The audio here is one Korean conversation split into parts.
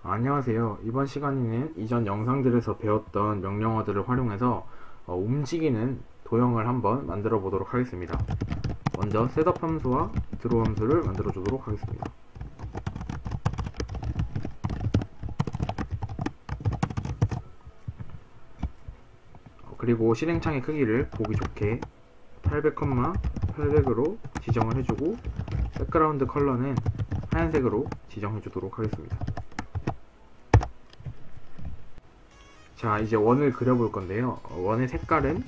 안녕하세요. 이번 시간에는 이전 영상들에서 배웠던 명령어들을 활용해서 움직이는 도형을 한번 만들어 보도록 하겠습니다. 먼저 셋업 함수와 드로우 함수를 만들어 주도록 하겠습니다. 그리고 실행창의 크기를 보기 좋게 800,800으로 지정을 해주고 백그라운드 컬러는 하얀색으로 지정해 주도록 하겠습니다. 자, 이제 원을 그려볼 건데요. 원의 색깔은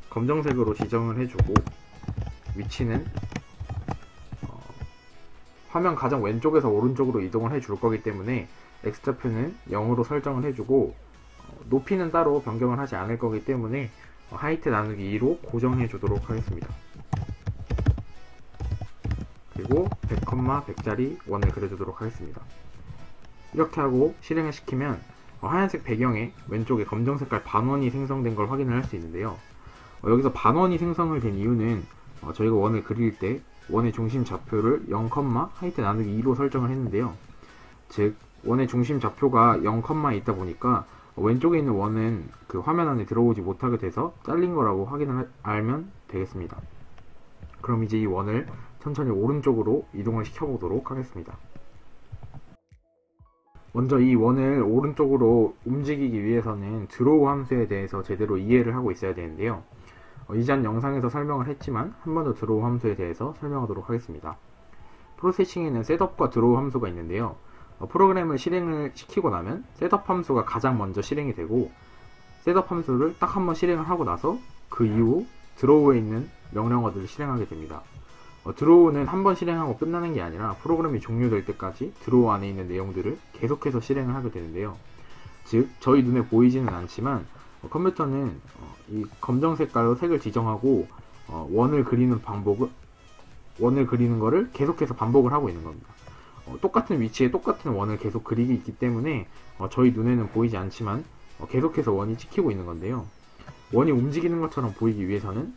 검정색으로 지정을 해주고 위치는 화면 가장 왼쪽에서 오른쪽으로 이동을 해줄 거기 때문에 X좌표는 0으로 설정을 해주고 높이는 따로 변경을 하지 않을 거기 때문에 하이트 나누기 2로 고정해 주도록 하겠습니다. 그리고 100, 100짜리 원을 그려주도록 하겠습니다. 이렇게 하고 실행을 시키면 하얀색 배경에 왼쪽에 검정 색깔 반원이 생성된 걸 확인을 할 수 있는데요. 여기서 반원이 생성을 된 이유는 저희가 원을 그릴 때 원의 중심 좌표를 0, 하이트 나누기 2로 설정을 했는데요. 즉 원의 중심 좌표가 0, 있다 보니까 왼쪽에 있는 원은 그 화면 안에 들어오지 못하게 돼서 잘린 거라고 알면 되겠습니다. 그럼 이제 이 원을 천천히 오른쪽으로 이동을 시켜 보도록 하겠습니다. 먼저 이 원을 오른쪽으로 움직이기 위해서는 드로우 함수에 대해서 제대로 이해를 하고 있어야 되는데요. 이전 영상에서 설명을 했지만 한 번 더 드로우 함수에 대해서 설명하도록 하겠습니다. 프로세싱에는 셋업과 드로우 함수가 있는데요. 프로그램을 실행을 시키고 나면 셋업 함수가 가장 먼저 실행이 되고 셋업 함수를 딱 한 번 실행을 하고 나서 그 이후 드로우에 있는 명령어들을 실행하게 됩니다. 드로우는 한 번 실행하고 끝나는 게 아니라 프로그램이 종료될 때까지 드로우 안에 있는 내용들을 계속해서 실행을 하게 되는데요. 즉 저희 눈에 보이지는 않지만 컴퓨터는 이 검정 색깔로 색을 지정하고 원을 그리는 거를 계속해서 반복을 하고 있는 겁니다. 똑같은 위치에 똑같은 원을 계속 그리기 있기 때문에 저희 눈에는 보이지 않지만 계속해서 원이 찍히고 있는 건데요. 원이 움직이는 것처럼 보이기 위해서는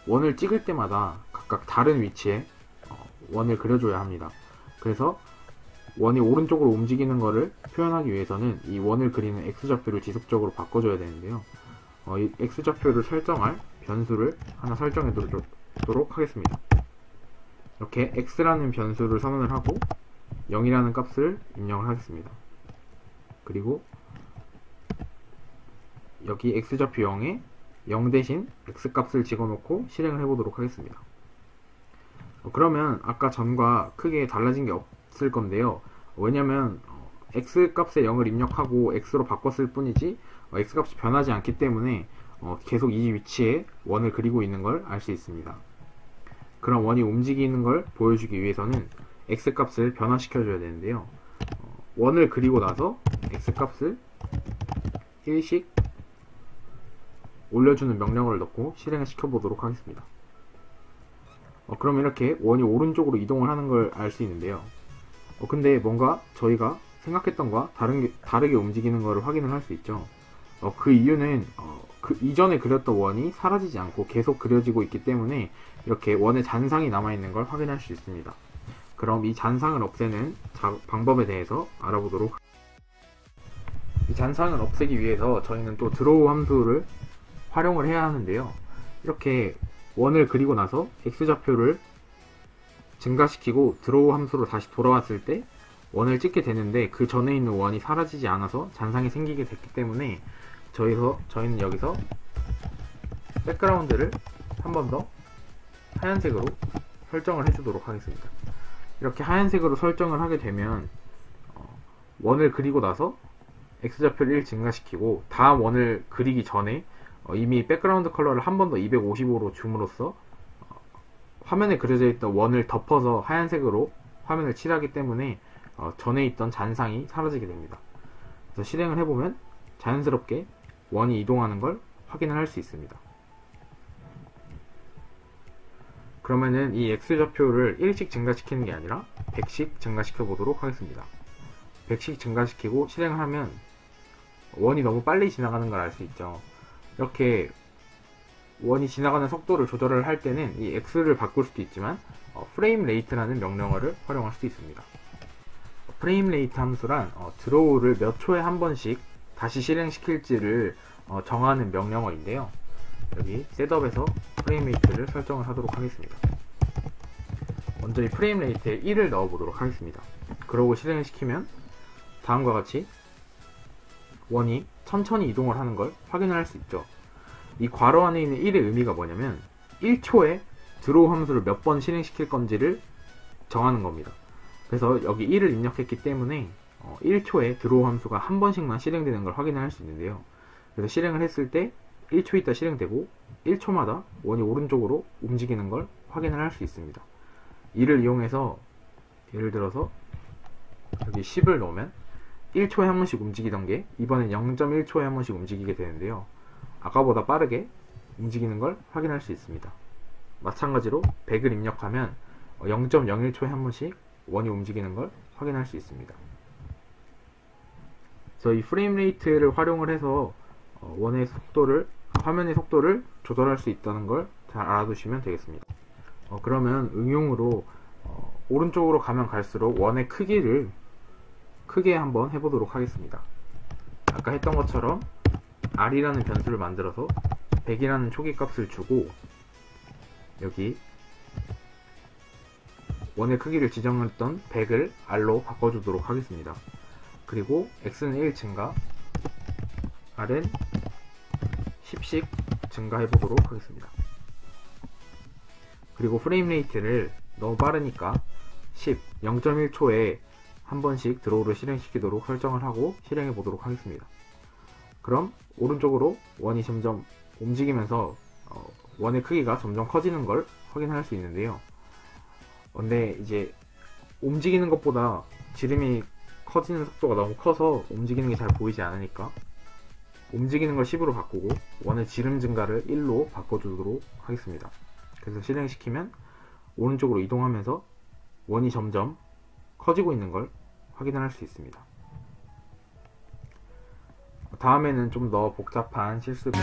원을 찍을 때마다 각각 다른 위치에 원을 그려줘야 합니다. 그래서 원이 오른쪽으로 움직이는 것을 표현하기 위해서는 이 원을 그리는 X좌표를 지속적으로 바꿔줘야 되는데요. 이 X좌표를 설정할 변수를 하나 설정해 두도록 하겠습니다. 이렇게 X라는 변수를 선언을 하고 0이라는 값을 입력을 하겠습니다. 그리고 여기 X좌표 0에 0 대신 X값을 집어넣고 실행을 해보도록 하겠습니다. 그러면 아까 전과 크게 달라진 게 없을 건데요. 왜냐면 X값에 0을 입력하고 X로 바꿨을 뿐이지 X값이 변하지 않기 때문에 계속 이 위치에 원을 그리고 있는 걸 알 수 있습니다. 그럼 원이 움직이는 걸 보여주기 위해서는 X값을 변화시켜줘야 되는데요. 원을 그리고 나서 X값을 1씩 올려주는 명령어를 넣고 실행을 시켜보도록 하겠습니다. 그럼 이렇게 원이 오른쪽으로 이동을 하는 걸 알 수 있는데요. 근데 뭔가 저희가 생각했던 것과 다르게 움직이는 것을 확인을 할 수 있죠. 그 이유는 그 이전에 그렸던 원이 사라지지 않고 계속 그려지고 있기 때문에 이렇게 원의 잔상이 남아있는 걸 확인할 수 있습니다. 그럼 이 잔상을 없애는 방법에 대해서 알아보도록 하겠습니다. 이 잔상을 없애기 위해서 저희는 또 드로우 함수를 활용을 해야 하는데요. 이렇게 원을 그리고 나서 X좌표를 증가시키고 드로우 함수로 다시 돌아왔을 때 원을 찍게 되는데 그 전에 있는 원이 사라지지 않아서 잔상이 생기게 됐기 때문에 저희는 여기서 백그라운드를 한 번 더 하얀색으로 설정을 해주도록 하겠습니다. 이렇게 하얀색으로 설정을 하게 되면 원을 그리고 나서 X좌표를 1 증가시키고 다음 원을 그리기 전에 이미 백그라운드 컬러를 한 번 더 255로 줌으로써 화면에 그려져 있던 원을 덮어서 하얀색으로 화면을 칠하기 때문에 전에 있던 잔상이 사라지게 됩니다. 그래서 실행을 해보면 자연스럽게 원이 이동하는 걸 확인을 할 수 있습니다. 그러면은 이 X좌표를 1씩 증가시키는 게 아니라 100씩 증가시켜 보도록 하겠습니다. 100씩 증가시키고 실행을 하면 원이 너무 빨리 지나가는 걸 알 수 있죠. 이렇게 원이 지나가는 속도를 조절을 할 때는 이 x를 바꿀 수도 있지만 프레임 레이트라는 명령어를 활용할 수 있습니다. 프레임 레이트 함수란 드로우를 몇 초에 한 번씩 다시 실행시킬지를 정하는 명령어인데요. 여기 셋업에서 프레임 레이트를 설정을 하도록 하겠습니다. 먼저 이 프레임 레이트에 1을 넣어 보도록 하겠습니다. 그러고 실행을 시키면 다음과 같이 원이 천천히 이동을 하는 걸 확인을 할 수 있죠. 이 괄호 안에 있는 1의 의미가 뭐냐면 1초에 드로우 함수를 몇 번 실행시킬 건지를 정하는 겁니다. 그래서 여기 1을 입력했기 때문에 1초에 드로우 함수가 한 번씩만 실행되는 걸 확인을 할 수 있는데요. 그래서 실행을 했을 때 1초 있다 실행되고 1초마다 원이 오른쪽으로 움직이는 걸 확인을 할 수 있습니다. 이를 이용해서 예를 들어서 여기 10을 넣으면 1초에 한 번씩 움직이던 게 이번엔 0.1초에 한 번씩 움직이게 되는데요. 아까보다 빠르게 움직이는 걸 확인할 수 있습니다. 마찬가지로 100을 입력하면 0.01초에 한 번씩 원이 움직이는 걸 확인할 수 있습니다. 그래서 이 프레임 레이트를 활용을 해서 원의 속도를, 화면의 속도를 조절할 수 있다는 걸 잘 알아두시면 되겠습니다. 그러면 응용으로 오른쪽으로 가면 갈수록 원의 크기를 크게 한번 해보도록 하겠습니다. 아까 했던 것처럼 r이라는 변수를 만들어서 100이라는 초기 값을 주고 여기 원의 크기를 지정했던 100을 r로 바꿔주도록 하겠습니다. 그리고 x는 1 증가, r은 10씩 증가해보도록 하겠습니다. 그리고 프레임 레이트를 너무 빠르니까 10, 0.1초에 한 번씩 드로우를 실행시키도록 설정을 하고 실행해 보도록 하겠습니다. 그럼 오른쪽으로 원이 점점 움직이면서 원의 크기가 점점 커지는 걸 확인할 수 있는데요. 근데 이제 움직이는 것보다 지름이 커지는 속도가 너무 커서 움직이는 게 잘 보이지 않으니까 움직이는 걸 10으로 바꾸고 원의 지름 증가를 1로 바꿔주도록 하겠습니다. 그래서 실행시키면 오른쪽으로 이동하면서 원이 점점 커지고 있는 걸 확인할 수 있습니다. 다음에는 좀 더 복잡한 실습을